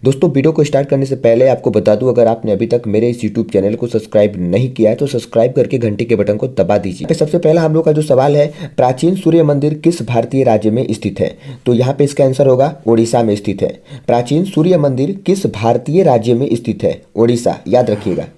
दोस्तों वीडियो को स्टार्ट करने से पहले आपको बता दूं, अगर आपने अभी तक मेरे इस यूट्यूब चैनल को सब्सक्राइब नहीं किया है तो सब्सक्राइब करके घंटी के बटन को दबा दीजिए। सबसे पहला हम लोग का जो सवाल है, प्राचीन सूर्य मंदिर किस भारतीय राज्य में स्थित है? तो यहाँ पे इसका आंसर होगा ओडिशा में स्थित है। प्राचीन सूर्य मंदिर किस भारतीय राज्य में स्थित है? ओडिशा, याद रखिएगा।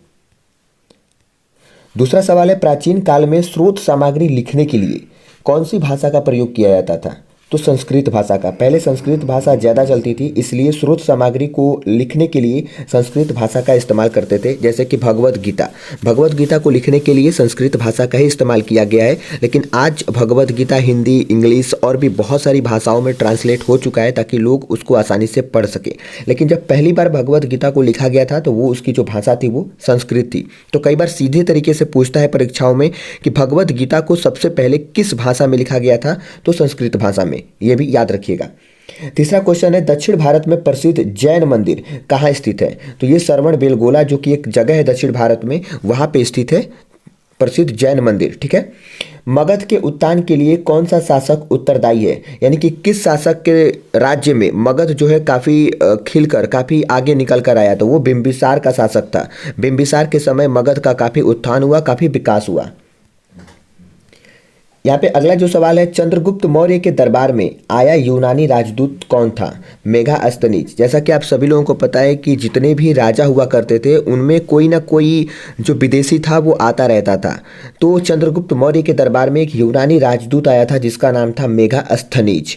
दूसरा सवाल है, प्राचीन काल में स्रोत सामग्री लिखने के लिए कौन सी भाषा का प्रयोग किया जाता था? तो संस्कृत भाषा का। पहले संस्कृत भाषा ज़्यादा चलती थी, इसलिए स्रोत सामग्री को लिखने के लिए संस्कृत भाषा का इस्तेमाल करते थे। जैसे कि भगवद गीता को लिखने के लिए संस्कृत भाषा का ही इस्तेमाल किया गया है। लेकिन आज भगवद गीता हिंदी, इंग्लिश और भी बहुत सारी भाषाओं में ट्रांसलेट हो चुका है ताकि लोग उसको आसानी से पढ़ सके। लेकिन जब पहली बार भगवद गीता को लिखा गया था तो वो उसकी जो भाषा थी वो संस्कृत थी। तो कई बार सीधे तरीके से पूछता है परीक्षाओं में कि भगवद गीता को सबसे पहले किस भाषा में लिखा गया था? तो संस्कृत भाषा में, ये भी याद रखिएगा। तीसरा क्वेश्चन है, दक्षिण भारत में प्रसिद्ध जैन मंदिर कहाँ स्थित है? तो ये श्रवण बेलगोला जो कि एक जगह है दक्षिण भारत में, वहां पे स्थित है प्रसिद्ध जैन मंदिर। ठीक है। मगध के उत्थान के लिए कौन सा शासक उत्तरदायी है? यानी कि किस शासक के राज्य में मगध जो है काफी खिलकर काफी आगे निकल कर आया? तो वो बिंबिसार का शासक था। बिंबिसार के समय मगध का काफी उत्थान हुआ, काफी विकास हुआ। यहाँ पे अगला जो सवाल है, चंद्रगुप्त मौर्य के दरबार में आया यूनानी राजदूत कौन था? मेगास्थनीज। जैसा कि आप सभी लोगों को पता है कि जितने भी राजा हुआ करते थे उनमें कोई ना कोई जो विदेशी था वो आता रहता था। तो चंद्रगुप्त मौर्य के दरबार में एक यूनानी राजदूत आया था जिसका नाम था मेगास्थनीज।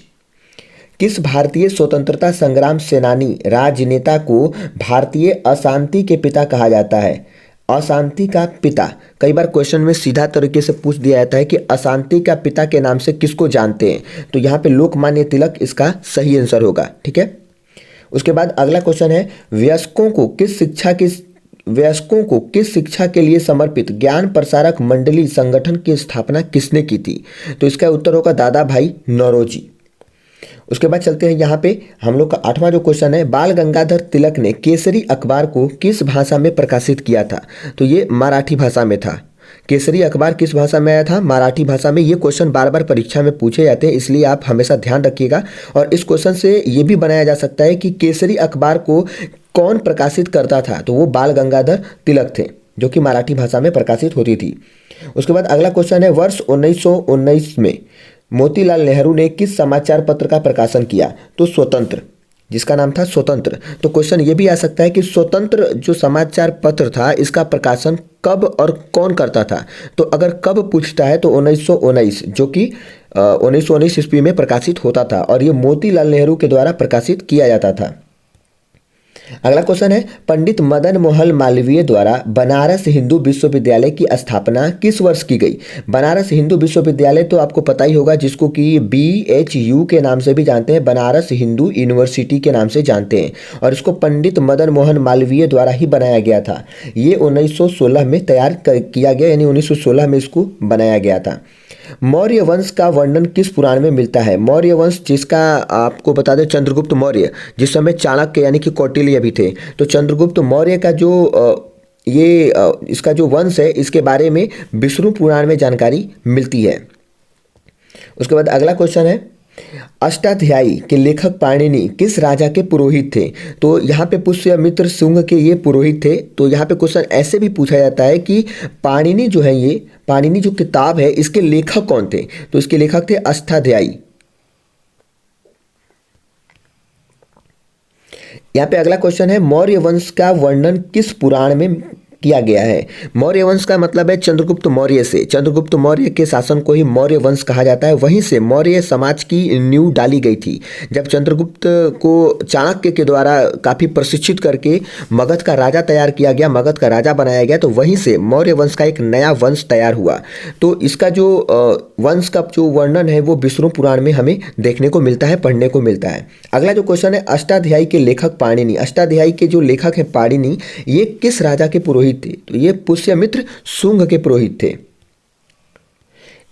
किस भारतीय स्वतंत्रता संग्राम सेनानी राजनेता को भारतीय अशांति के पिता कहा जाता है? अशांति का पिता। कई बार क्वेश्चन में सीधा तरीके से पूछ दिया जाता है कि अशांति का पिता के नाम से किसको जानते हैं? तो यहाँ पे लोकमान्य तिलक इसका सही आंसर होगा। ठीक है। उसके बाद अगला क्वेश्चन है, वयस्कों को किस शिक्षा के लिए समर्पित ज्ञान प्रसारक मंडली संगठन की स्थापना किसने की थी? तो इसका उत्तर होगा दादा भाई नौरोजी। उसके बाद चलते हैं यहाँ पे हम लोग का 8वां जो क्वेश्चन है, बाल गंगाधर तिलक ने केसरी अखबार को किस भाषा में प्रकाशित किया था? तो ये मराठी भाषा में था। केसरी अखबार किस भाषा में आया था? मराठी भाषा में। ये क्वेश्चन बार बार परीक्षा में पूछे जाते हैं, इसलिए आप हमेशा ध्यान रखिएगा। और इस क्वेश्चन से ये भी बनाया जा सकता है कि केसरी अखबार को कौन प्रकाशित करता था? तो वो बाल गंगाधर तिलक थे, जो कि मराठी भाषा में प्रकाशित होती थी। उसके बाद अगला क्वेश्चन है, वर्ष 1919 में मोतीलाल नेहरू ने किस समाचार पत्र का प्रकाशन किया? तो स्वतंत्र, जिसका नाम था स्वतंत्र। तो क्वेश्चन ये भी आ सकता है कि स्वतंत्र जो समाचार पत्र था इसका प्रकाशन कब और कौन करता था? तो अगर कब पूछता है तो 1919, जो कि 1919 ईस्वी में प्रकाशित होता था और ये मोतीलाल नेहरू के द्वारा प्रकाशित किया जाता था। अगला क्वेश्चन है, पंडित मदन मोहन मालवीय द्वारा बनारस हिंदू विश्वविद्यालय की स्थापना किस वर्ष की गई? बनारस हिंदू विश्वविद्यालय तो आपको पता ही होगा, जिसको कि BHU के नाम से भी जानते हैं, बनारस हिंदू यूनिवर्सिटी के नाम से जानते हैं। और इसको पंडित मदन मोहन मालवीय द्वारा ही बनाया गया था। ये 1916 में तैयार किया गया, यानी 1916 में इसको बनाया गया था। मौर्य वंश का वर्णन किस पुराण में मिलता है? मौर्य वंश, जिसका आपको बता दें चंद्रगुप्त मौर्य, जिस समय चाणक्य यानी कि कौटिल्य भी थे, तो चंद्रगुप्त मौर्य का जो इसका जो वंश है इसके बारे में विष्णु पुराण में जानकारी मिलती है। उसके बाद अगला क्वेश्चन है, अष्टाध्यायी के लेखक पाणिनि किस राजा के पुरोहित थे? तो यहाँ पे पुष्यमित्र शुंग के ये पुरोहित थे। तो यहाँ पे क्वेश्चन ऐसे भी पूछा जाता है कि पाणिनि जो है, ये पाणिनि जो किताब है इसके लेखक कौन थे? तो इसके लेखक थे अष्टाध्यायी। यहाँ पे अगला क्वेश्चन है, मौर्य वंश का वर्णन किस पुराण में किया गया है? मौर्य वंश का मतलब है चंद्रगुप्त मौर्य से। चंद्रगुप्त मौर्य के शासन को ही मौर्य वंश कहा जाता है। वहीं से मौर्य समाज की नींव डाली गई थी। जब चंद्रगुप्त को चाणक्य के द्वारा काफ़ी प्रशिक्षित करके मगध का राजा तैयार किया गया, मगध का राजा बनाया गया, तो वहीं से मौर्य वंश का एक नया वंश तैयार हुआ। तो इसका जो वंश का जो वर्णन है वो विष्णु पुराण में हमें देखने को मिलता है, पढ़ने को मिलता है। अगला जो क्वेश्चन है, अष्टाध्यायी के लेखक पाणिनि। अष्टाध्यायी के जो लेखक है पाणिनि, ये किस राजा के पुरोहित थे? तो ये पुष्यमित्र शुंग के पुरोहित थे।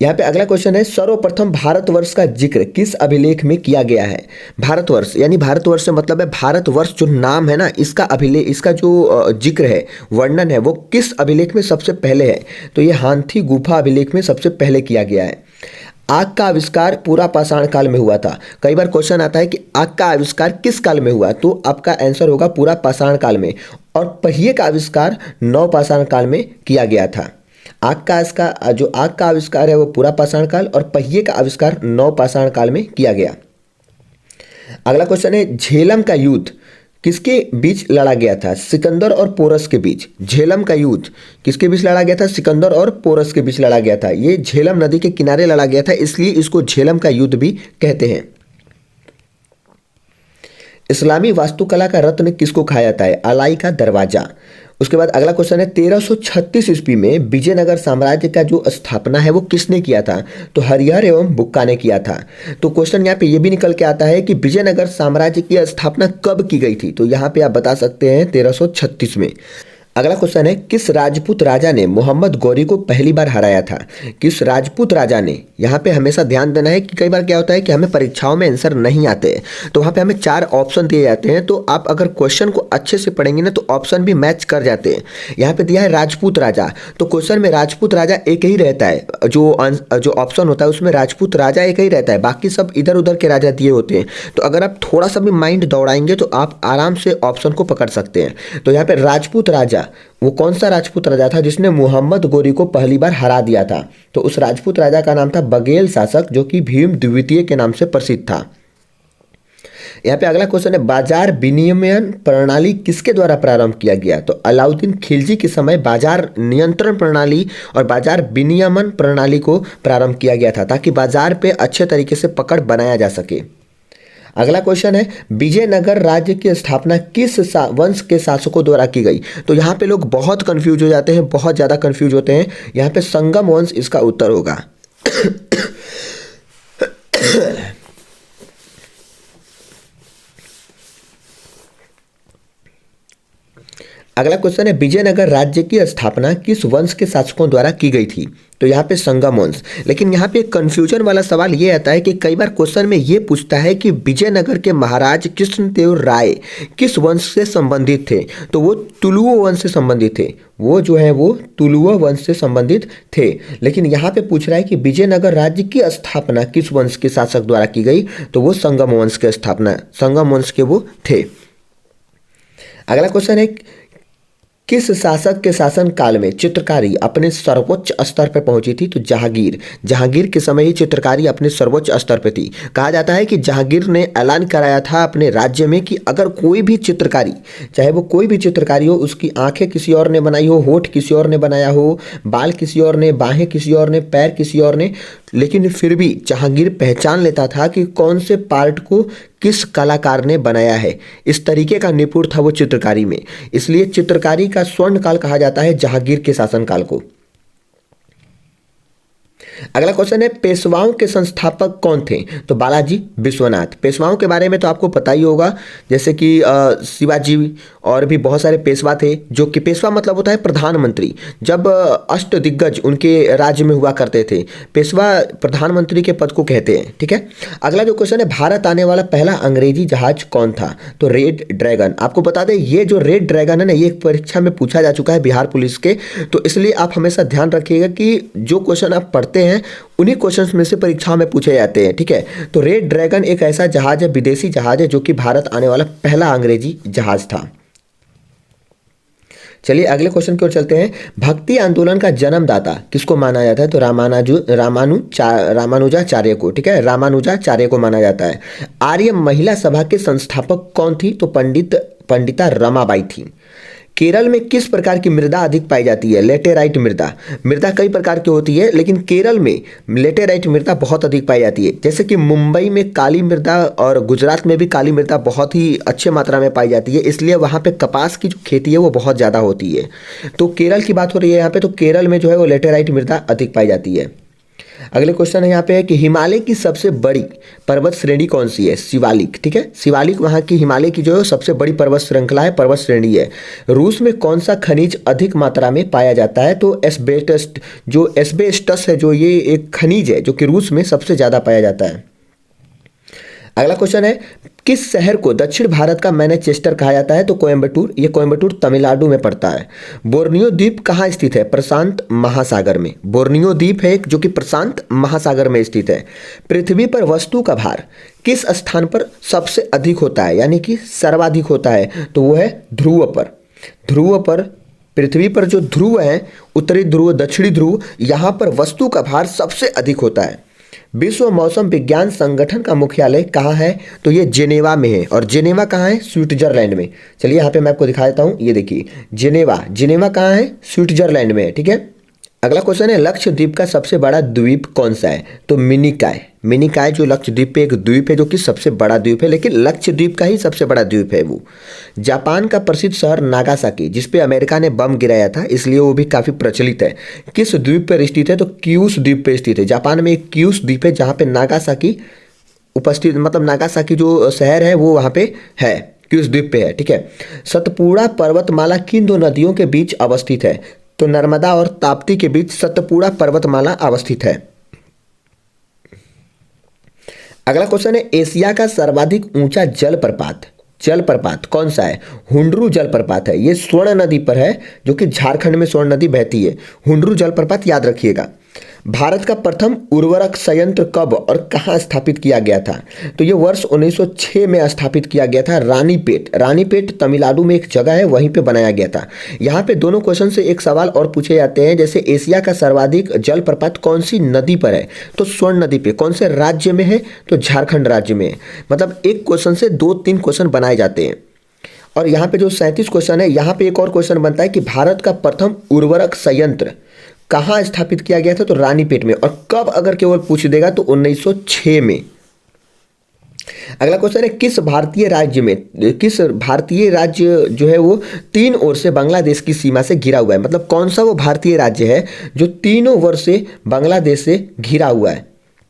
यहाँ पे अगला क्वेश्चन है, सर्वप्रथम भारतवर्ष का जिक्र किस अभिलेख में किया गया है? भारतवर्ष, यानी भारतवर्ष से मतलब है भारतवर्ष जो नाम है ना, इसका अभिलेख, इसका जो जिक्र है, वर्णन है, वो किस अभिलेख में सबसे पहले है? तो ये हाथी गुफा अभिलेख में सबसे पहले किया गया है। आग का आविष्कार पूरा पाषाण काल में हुआ था। कई बार क्वेश्चन आता है कि आग का आविष्कार किस काल में हुआ, तो आपका आंसर होगा पूरा पाषाण काल में। और पहिए का आविष्कार नवपाषाण काल में किया गया था। आग का आविष्कार है वो पूरा पाषाण काल, और पहिए का आविष्कार नवपाषाण काल में किया गया। अगला क्वेश्चन है, झेलम का युद्ध किसके बीच लड़ा गया था? सिकंदर और पोरस के बीच। झेलम का युद्ध किसके बीच लड़ा गया था? सिकंदर और पोरस के बीच लड़ा गया था। ये झेलम नदी के किनारे लड़ा गया था, इसलिए इसको झेलम का युद्ध भी कहते हैं। इस्लामी वास्तुकला का रत्न किसको कहा जाता है? अलाई का दरवाजा। उसके बाद अगला क्वेश्चन है, 1336 ईस्वी में विजयनगर साम्राज्य का जो स्थापना है वो किसने किया था? तो हरिहर एवं बुक्का ने किया था। तो क्वेश्चन यहाँ पे ये भी निकल के आता है कि विजयनगर साम्राज्य की स्थापना कब की गई थी? तो यहाँ पे आप बता सकते हैं 1336 में। अगला क्वेश्चन है, किस राजपूत राजा ने मोहम्मद गौरी को पहली बार हराया था? किस राजपूत राजा ने? यहाँ पे हमेशा ध्यान देना है कि कई बार क्या होता है कि हमें परीक्षाओं में आंसर नहीं आते हैं, तो वहाँ पे हमें 4 ऑप्शन दिए जाते हैं, तो आप अगर क्वेश्चन को अच्छे से पढ़ेंगे ना तो ऑप्शन भी मैच कर जाते हैं। यहाँ पे दिया है राजपूत राजा, तो क्वेश्चन में राजपूत राजा एक ही रहता है, जो ऑप्शन होता है उसमें राजपूत राजा एक ही रहता है, बाकी सब इधर उधर के राजा दिए होते हैं। तो अगर आप थोड़ा सा भी माइंड दौड़ाएंगे तो आप आराम से ऑप्शन को पकड़ सकते हैं। तो यहाँ पे राजपूत राजा, वो कौन सा राजपूत राजा था जिसने मोहम्मद गौरी को पहली बार हरा दिया था? तो उस राजपूत राजा का नाम था बघेल शासक, जो कि भीम द्वितीय के नाम से प्रसिद्ध था। यहाँ पे अगला क्वेश्चन है, बाजार विनियमन प्रणाली किसके द्वारा प्रारंभ किया गया? तो अलाउद्दीन खिलजी के समय बाजार नियंत्रण प्रणाली और बाजार विनियमन प्रणाली को प्रारंभ किया गया था, ताकि बाजार पे अच्छे तरीके से पकड़ बनाया जा सके। अगला क्वेश्चन है, विजयनगर राज्य की स्थापना किस वंश के शासकों द्वारा की गई? तो यहाँ पे लोग बहुत कंफ्यूज हो जाते हैं, बहुत ज़्यादा कंफ्यूज होते हैं। यहाँ पे संगम वंश इसका उत्तर होगा। अगला क्वेश्चन है, विजयनगर राज्य की स्थापना किस वंश के शासकों द्वारा की गई थी? तो यहाँ पे संगम वंश। लेकिन यहाँ पे कंफ्यूजन वाला सवाल ये आता है कि कई बार क्वेश्चन में ये पूछता है कि विजयनगर के महाराज कृष्णदेव राय किस वंश से संबंधित थे? तो वो तुलुव वंश से संबंधित थे। वो जो है वो तुलुव वंश से संबंधित थे। लेकिन यहाँ पे पूछ रहा है कि विजयनगर राज्य की स्थापना किस वंश के शासक द्वारा की गई? तो वो संगम वंश के स्थापना, संगम वंश के वो थे। अगला क्वेश्चन है, किस शासक के शासन काल में चित्रकारी अपने सर्वोच्च स्तर पर पहुंची थी? तो जहांगीर के समय ही चित्रकारी अपने सर्वोच्च स्तर पर थी। कहा जाता है कि जहांगीर ने ऐलान कराया था अपने राज्य में कि अगर कोई भी चित्रकारी, चाहे वो कोई भी चित्रकारी हो, उसकी आंखें किसी और ने बनाई हो, होठ किसी और ने बनाया हो, बाल किसी और ने, बाहें किसी और ने, पैर किसी और ने, लेकिन फिर भी जहांगीर पहचान लेता था कि कौन से पार्ट को किस कलाकार ने बनाया है। इस तरीके का निपुण था वो चित्रकारी में, इसलिए चित्रकारी का स्वर्ण काल कहा जाता है जहांगीर के शासनकाल को। अगला क्वेश्चन है, पेशवाओं के संस्थापक कौन थे? तो बालाजी विश्वनाथ। पेशवाओं के बारे में तो आपको पता ही होगा, जैसे कि शिवाजी और भी बहुत सारे पेशवा थे। जो कि पेशवा मतलब होता है प्रधानमंत्री, जब अष्ट दिग्गज उनके राज्य में हुआ करते थे, पेशवा प्रधानमंत्री के पद को कहते हैं। ठीक है। अगला जो क्वेश्चन है, भारत आने वाला पहला अंग्रेजी जहाज कौन था? तो रेड ड्रैगन। आपको बता दें, ये जो रेड ड्रैगन है ना, ये एक परीक्षा में पूछा जा चुका है बिहार पुलिस के, तो इसलिए आप हमेशा ध्यान रखिएगा कि जो क्वेश्चन आप पढ़ते हैं उन्हीं क्वेश्चंस में से परीक्षा में पूछे जाते हैं। ठीक है। तो रेड ड्रैगन एक ऐसा जहाज है, विदेशी जहाज है, जो कि भारत आने वाला पहला अंग्रेजी जहाज था। चलिए अगले क्वेश्चन की ओर चलते हैं। भक्ति आंदोलन का जन्मदाता किसको माना जाता है? तो रामानुजाचार्य को। ठीक है, रामानुजाचार्य को माना जाता है। आर्य महिला सभा के संस्थापक कौन थी? तो पंडिता रमाबाई थी। केरल में किस प्रकार की मृदा अधिक पाई जाती है? लेटेराइट मृदा। मृदा कई प्रकार की होती है, लेकिन केरल में लेटेराइट मृदा बहुत अधिक पाई जाती है। जैसे कि मुंबई में काली मृदा और गुजरात में भी काली मृदा बहुत ही अच्छे मात्रा में पाई जाती है, इसलिए वहाँ पे कपास की जो खेती है वो बहुत ज़्यादा होती है। तो केरल की बात हो रही है यहाँ पे, तो केरल में जो है वो लेटेराइट मृदा अधिक पाई जाती है। अगले क्वेश्चन है यहाँ पे है कि हिमालय की सबसे बड़ी पर्वत श्रेणी कौन सी है? शिवालिक। ठीक है, शिवालिक वहाँ की हिमालय की जो है सबसे बड़ी पर्वत श्रृंखला है, पर्वत श्रेणी है। रूस में कौन सा खनिज अधिक मात्रा में पाया जाता है? तो एस्बेस्टस है, जो ये एक खनिज है जो कि रूस में सबसे ज़्यादा पाया जाता है। अगला क्वेश्चन है, किस शहर को दक्षिण भारत का मैनचेस्टर कहा जाता है? तो कोयम्बटूर। ये कोयम्बटूर तमिलनाडु में पड़ता है। बोर्नियो द्वीप कहाँ स्थित है? प्रशांत महासागर में। बोर्नियो द्वीप है एक जो कि प्रशांत महासागर में स्थित है। पृथ्वी पर वस्तु का भार किस स्थान पर सबसे अधिक होता है, यानी कि सर्वाधिक होता है? तो वो है ध्रुव पर। ध्रुव पर, पृथ्वी पर जो ध्रुव है, उत्तरी ध्रुव, दक्षिणी ध्रुव, यहाँ पर वस्तु का भार सबसे अधिक होता है। विश्व मौसम विज्ञान संगठन का मुख्यालय कहाँ है? तो ये जेनेवा में है। और जेनेवा कहाँ है? स्विट्जरलैंड में। चलिए यहाँ पे मैं आपको दिखा देता हूँ। ये देखिए जेनेवा, जेनेवा कहाँ है? स्विट्जरलैंड में है। ठीक है। अगला क्वेश्चन है, लक्षद्वीप का सबसे बड़ा द्वीप कौन सा है? तो मिनिकॉय। मिनिकॉय जो लक्षद्वीप पे एक द्वीप है जो कि सबसे बड़ा द्वीप है, लेकिन लक्षद्वीप का ही सबसे बड़ा द्वीप है वो। जापान का प्रसिद्ध शहर नागासाकी, जिसपे अमेरिका ने बम गिराया था, इसलिए वो भी काफ़ी प्रचलित है, किस द्वीप पर स्थित है? तो क्यूस द्वीप पे स्थित है। जापान में एक क्यूस द्वीप है जहाँ पे नागासाकी उपस्थित, मतलब नागासाकी जो शहर है वो वहाँ पे है, क्यूस द्वीप पे है। ठीक है। सतपुड़ा पर्वतमाला किन दो नदियों के बीच अवस्थित है? तो नर्मदा और ताप्ती के बीच सतपुड़ा पर्वतमाला अवस्थित है। अगला क्वेश्चन है, एशिया का सर्वाधिक ऊंचा जलप्रपात कौन सा है? हुंडरू जलप्रपात है। ये स्वर्ण नदी पर है जो कि झारखंड में स्वर्ण नदी बहती है। हुंडरू जलप्रपात याद रखिएगा। भारत का प्रथम उर्वरक संयंत्र कब और कहाँ स्थापित किया गया था? तो ये वर्ष 1906 में स्थापित किया गया था। रानीपेट तमिलनाडु में एक जगह है, वहीं पे बनाया गया था। यहाँ पे दोनों क्वेश्चन से एक सवाल और पूछे जाते हैं, जैसे एशिया का सर्वाधिक जलप्रपात कौन सी नदी पर है? तो स्वर्ण नदी पे। कौन से राज्य में है? तो झारखंड राज्य में है। मतलब एक क्वेश्चन से 2-3 क्वेश्चन बनाए जाते हैं। और यहाँ पे जो 37 क्वेश्चन है, यहाँ पे एक और क्वेश्चन बनता है कि भारत का प्रथम उर्वरक संयंत्र कहाँ स्थापित किया गया था? तो रानीपेट में। और कब अगर केवल पूछ देगा तो 1906 में। अगला क्वेश्चन है, किस भारतीय राज्य जो है वो 3 ओर से बांग्लादेश की सीमा से घिरा हुआ है? मतलब कौन सा वो भारतीय राज्य है जो 3 ओर से बांग्लादेश से घिरा हुआ है?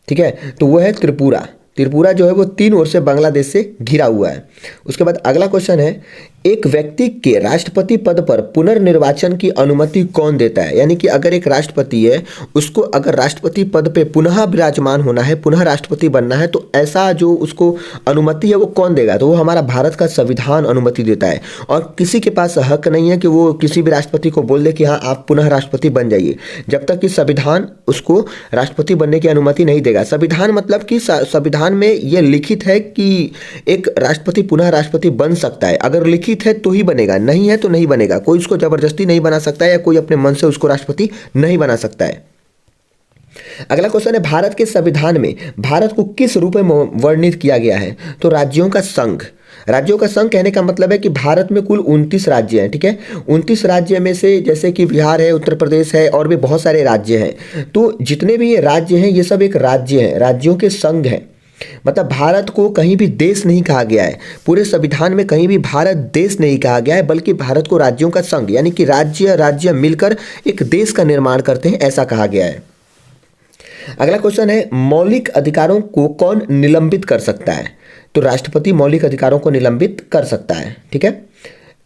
ठीक है, तो वो है त्रिपुरा। त्रिपुरा जो है वो 3 ओर से बांग्लादेश से घिरा हुआ है। उसके बाद अगला क्वेश्चन है, एक व्यक्ति के राष्ट्रपति पद पर पुनर्निर्वाचन की अनुमति कौन देता है? यानी कि अगर एक राष्ट्रपति है, उसको अगर राष्ट्रपति पद पे पुनः विराजमान होना है, पुनः राष्ट्रपति बनना है, तो ऐसा जो उसको अनुमति है वो कौन देगा? तो वो हमारा भारत का संविधान अनुमति देता है। और किसी के पास हक नहीं है कि वो किसी भी राष्ट्रपति को बोल दे कि हाँ आप पुनः राष्ट्रपति बन जाइए, जब तक कि संविधान उसको राष्ट्रपति बनने की अनुमति नहीं देगा। संविधान मतलब कि संविधान में ये लिखित है कि एक राष्ट्रपति पुनः राष्ट्रपति बन सकता है। अगर लिखित है तो ही बनेगा, नहीं है तो नहीं बनेगा। कोई उसको जबरदस्ती नहीं बना सकता है या कोई अपने मन से उसको राष्ट्रपति नहीं बना सकता है। अगला क्वेश्चन है, भारत के संविधान में भारत को किस रूप में वर्णित किया गया है? तो राज्यों का संघ। राज्यों का संघ कहने का मतलब है कि भारत में कुल 29 राज्य हैं। ठीक है, 29 राज्य में से जैसे कि बिहार है, उत्तर प्रदेश है और भी बहुत सारे राज्य हैं। तो जितने भी ये राज्य हैं ये सब एक राज्य हैं, राज्यों के संघ हैं। मतलब भारत को कहीं भी देश नहीं कहा गया है, पूरे संविधान में कहीं भी भारत देश नहीं कहा गया है, बल्कि भारत को राज्यों का संघ, यानी कि राज्य मिलकर एक देश का निर्माण करते हैं, ऐसा कहा गया है। अगला क्वेश्चन है, मौलिक अधिकारों को कौन निलंबित कर सकता है? तो राष्ट्रपति मौलिक अधिकारों को निलंबित कर सकता है। ठीक है,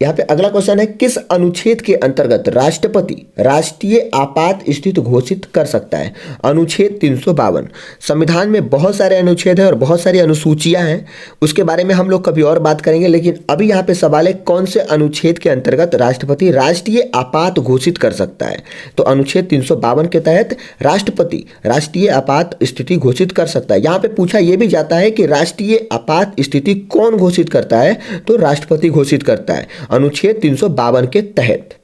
यहाँ पे अगला क्वेश्चन है, किस अनुच्छेद के अंतर्गत राष्ट्रपति राष्ट्रीय आपात स्थिति घोषित कर सकता है? अनुच्छेद 352। संविधान में बहुत सारे अनुच्छेद हैं और बहुत सारी अनुसूचियां हैं, उसके बारे में हम लोग कभी और बात करेंगे, लेकिन अभी यहाँ पे सवाल है कौन से अनुच्छेद के अंतर्गत राष्ट्रपति राष्ट्रीय आपात घोषित कर सकता है? तो अनुच्छेद 352 के तहत राष्ट्रपति राष्ट्रीय आपात स्थिति घोषित कर सकता है। यहाँ पे पूछा यह भी जाता है कि राष्ट्रीय आपात स्थिति कौन घोषित करता है? तो राष्ट्रपति घोषित करता है अनुच्छेद 352 के तहत।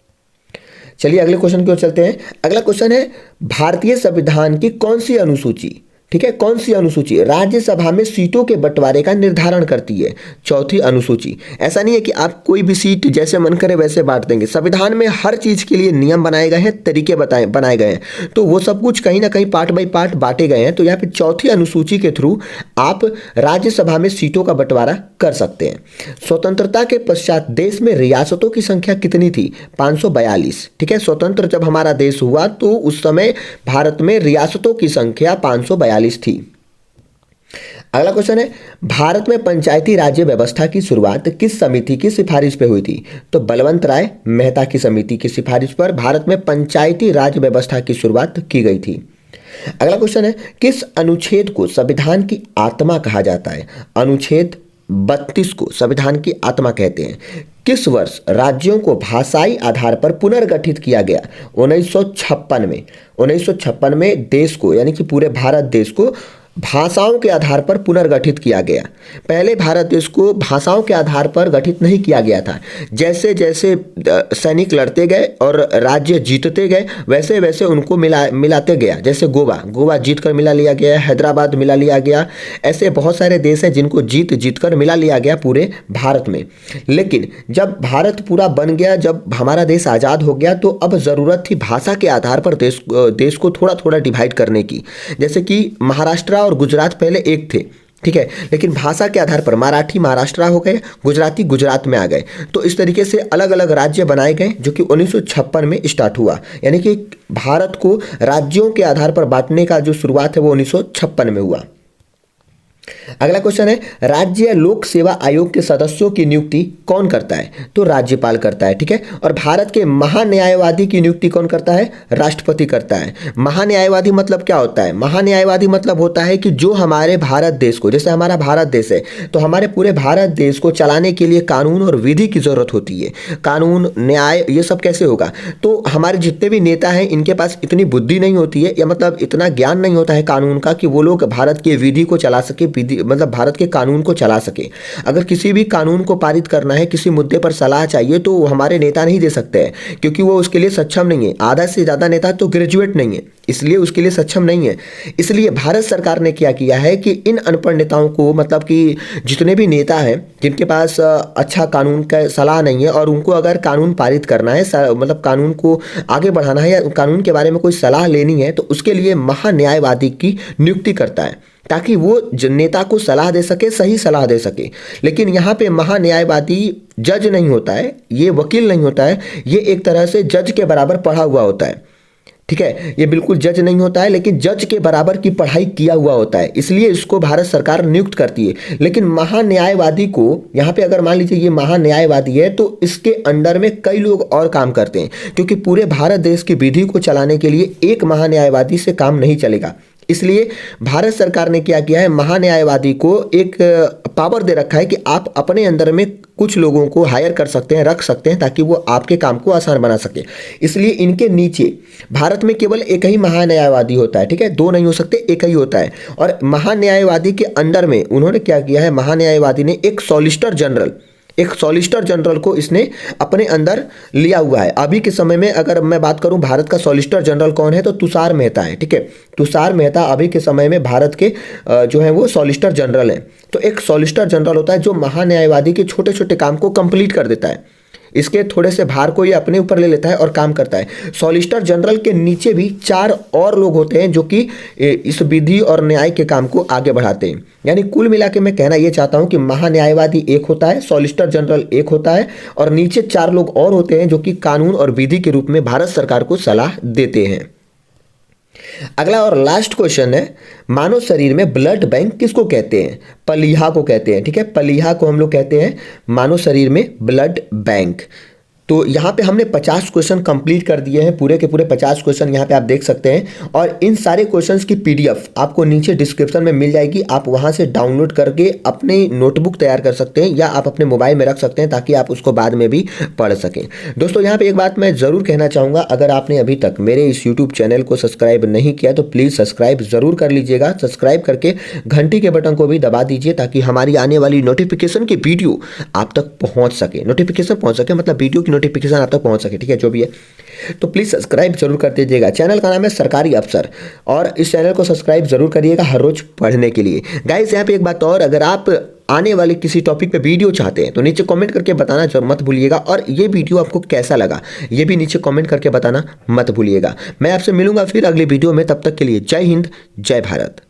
चलिए अगले क्वेश्चन की ओर चलते हैं। अगला क्वेश्चन है, भारतीय संविधान की कौन सी अनुसूची, ठीक है, कौन सी अनुसूची राज्यसभा में सीटों के बंटवारे का निर्धारण करती है? चौथी अनुसूची। ऐसा नहीं है कि आप कोई भी सीट जैसे मन करे वैसे बांट देंगे। संविधान में हर चीज के लिए नियम बनाए गए हैं, तरीके बनाए गए हैं, तो वो सब कुछ कहीं ना कहीं पार्ट बाई पार्ट बांटे गए हैं। तो यहाँ पे चौथी अनुसूची के थ्रू आप राज्यसभा में सीटों का बंटवारा कर सकते हैं। स्वतंत्रता के पश्चात देश में रियासतों की संख्या कितनी थी? 542। ठीक है, स्वतंत्र जब हमारा देश हुआ तो उस समय भारत में रियासतों की संख्या 542 थी। अगला क्वेश्चन है, भारत में पंचायती राज्य व्यवस्था की शुरुआत किस समिति की सिफारिश पे हुई थी? तो बलवंत राय मेहता की समिति की सिफारिश पर भारत में पंचायती राज व्यवस्था की शुरुआत की गई थी। अगला क्वेश्चन है, किस अनुच्छेद को संविधान की आत्मा कहा जाता है? अनुच्छेद 32 को संविधान की आत्मा कहते हैं। किस वर्ष राज्यों को भाषाई आधार पर पुनर्गठित किया गया? 1956 में। 1956 में देश को यानी कि पूरे भारत देश को भाषाओं के आधार पर पुनर्गठित किया गया। पहले भारत देश को भाषाओं के आधार पर गठित नहीं किया गया था। जैसे जैसे सैनिक लड़ते गए और राज्य जीतते गए वैसे वैसे उनको मिलाते गया। जैसे गोवा जीत कर मिला लिया गया, हैदराबाद मिला लिया गया। ऐसे बहुत सारे देश हैं जिनको जीत कर मिला लिया गया पूरे भारत में। लेकिन जब भारत पूरा बन गया, जब हमारा देश आज़ाद हो गया, तो अब ज़रूरत थी भाषा के आधार पर देश को थोड़ा थोड़ा डिवाइड करने की। जैसे कि महाराष्ट्र और गुजरात पहले एक थे, ठीक है, लेकिन भाषा के आधार पर मराठी महाराष्ट्र हो गए, गुजराती गुजरात में आ गए। तो इस तरीके से अलग अलग राज्य बनाए गए जो कि 1956 में स्टार्ट हुआ। यानी कि भारत को राज्यों के आधार पर बांटने का जो शुरुआत है वो 1956 में हुआ। अगला क्वेश्चन है, राज्य लोक सेवा आयोग के सदस्यों की नियुक्ति कौन करता है? तो राज्यपाल करता है, ठीक है। और भारत के महान्यायवादी की नियुक्ति कौन करता है? राष्ट्रपति करता है। महान्यायवादी मतलब क्या होता है? महान्यायवादी मतलब होता है कि जो हमारे भारत देश को, जैसे हमारा भारत देश है तो हमारे पूरे भारत देश को चलाने के लिए कानून और विधि की जरूरत होती है। कानून, न्याय, ये सब कैसे होगा? तो हमारे जितने भी नेता हैं इनके पास इतनी बुद्धि नहीं होती है, या मतलब इतना ज्ञान नहीं होता है कानून का कि वो लोग भारत की विधि को चला सके, मतलब भारत के कानून को चला सके। अगर किसी भी कानून को पारित करना है, किसी मुद्दे पर सलाह चाहिए, तो हमारे नेता नहीं दे सकते हैं, क्योंकि वो उसके लिए सक्षम नहीं है। आधा से ज़्यादा नेता तो ग्रेजुएट नहीं है, इसलिए उसके लिए सक्षम नहीं है। इसलिए भारत सरकार ने क्या किया है कि इन अनपढ़ नेताओं को, मतलब कि जितने भी नेता हैं जिनके पास अच्छा कानून का सलाह नहीं है और उनको अगर कानून पारित करना है, मतलब कानून को आगे बढ़ाना है या कानून के बारे में कोई सलाह लेनी है, तो उसके लिए महान्यायवादी की नियुक्ति करता है, ताकि वो नेता को सलाह दे सके, सही सलाह दे सके। लेकिन यहाँ पे महान्यायवादी जज नहीं होता है, ये वकील नहीं होता है, ये एक तरह से जज के बराबर पढ़ा हुआ होता है, ठीक है। ये बिल्कुल जज नहीं होता है, लेकिन जज के बराबर की पढ़ाई किया हुआ होता है, इसलिए इसको भारत सरकार नियुक्त करती है। लेकिन महान्यायवादी को, यहाँ पे अगर मान लीजिए ये महान्यायवादी है, तो इसके अंडर में कई लोग और काम करते हैं, क्योंकि पूरे भारत देश की विधि को चलाने के लिए एक महान्यायवादी से काम नहीं चलेगा। इसलिए भारत सरकार ने क्या किया है, महान्यायवादी को एक पावर दे रखा है कि आप अपने अंदर में कुछ लोगों को हायर कर सकते हैं, रख सकते हैं, ताकि वो आपके काम को आसान बना सके। इसलिए इनके नीचे भारत में केवल एक ही महान्यायवादी होता है, ठीक है, दो नहीं हो सकते, एक ही होता है। और महान्यायवादी के अंडर में उन्होंने क्या किया है, महान्यायवादी ने एक सॉलिसिटर जनरल को इसने अपने अंदर लिया हुआ है। अभी के समय में अगर मैं बात करूं भारत का सॉलिसिटर जनरल कौन है, तो तुषार मेहता है, ठीक है। तुषार मेहता अभी के समय में भारत के जो है वो सॉलिसिटर जनरल हैं। तो एक सॉलिसिटर जनरल होता है जो महान्यायवादी के छोटे छोटे काम को कंप्लीट कर देता है, इसके थोड़े से भार को ये अपने ऊपर ले लेता है और काम करता है। सॉलिसिटर जनरल के नीचे भी 4 और लोग होते हैं जो कि इस विधि और न्याय के काम को आगे बढ़ाते हैं। यानी कुल मिला के मैं कहना ये चाहता हूं कि महान्यायवादी एक होता है, सॉलिसिटर जनरल एक होता है, और नीचे 4 लोग और होते हैं जो कि कानून और विधि के रूप में भारत सरकार को सलाह देते हैं। अगला और लास्ट क्वेश्चन है, मानव शरीर में ब्लड बैंक किसको कहते हैं? पलीहा को कहते हैं, ठीक है, पलीहा को हम लोग कहते हैं मानव शरीर में ब्लड बैंक। तो यहाँ पे हमने 50 क्वेश्चन कंप्लीट कर दिए हैं, पूरे के पूरे 50 क्वेश्चन यहाँ पे आप देख सकते हैं। और इन सारे क्वेश्चंस की पीडीएफ आपको नीचे डिस्क्रिप्शन में मिल जाएगी, आप वहाँ से डाउनलोड करके अपनी नोटबुक तैयार कर सकते हैं या आप अपने मोबाइल में रख सकते हैं, ताकि आप उसको बाद में भी पढ़ सकें। दोस्तों यहाँ पे एक बात मैं ज़रूर कहना चाहूँगा, अगर आपने अभी तक मेरे इस यूट्यूब चैनल को सब्सक्राइब नहीं किया तो प्लीज़ सब्सक्राइब ज़रूर कर लीजिएगा। सब्सक्राइब करके घंटी के बटन को भी दबा दीजिए, ताकि हमारी आने वाली नोटिफिकेशन की वीडियो आप तक पहुँच सके। नोटिफिकेशन पहुँच सके मतलब वीडियो की नोटिफिकेशन आप तक पहुंच सके, ठीक है, जो भी है। तो प्लीज सब्सक्राइब जरूर कर दीजिएगा। चैनल का नाम है सरकारी अफसर, और इस चैनल को सब्सक्राइब जरूर करिएगा हर रोज पढ़ने के लिए। गाइस यहाँ पे एक बात और, अगर आप आने वाले किसी टॉपिक पे वीडियो चाहते हैं तो नीचे कमेंट करके बताना मत भूलिएगा, और ये वीडियो आपको कैसा लगा ये भी नीचे कमेंट करके बताना मत भूलिएगा। मैं आपसे मिलूंगा फिर अगली वीडियो में, तब तक के लिए जय हिंद, जय भारत।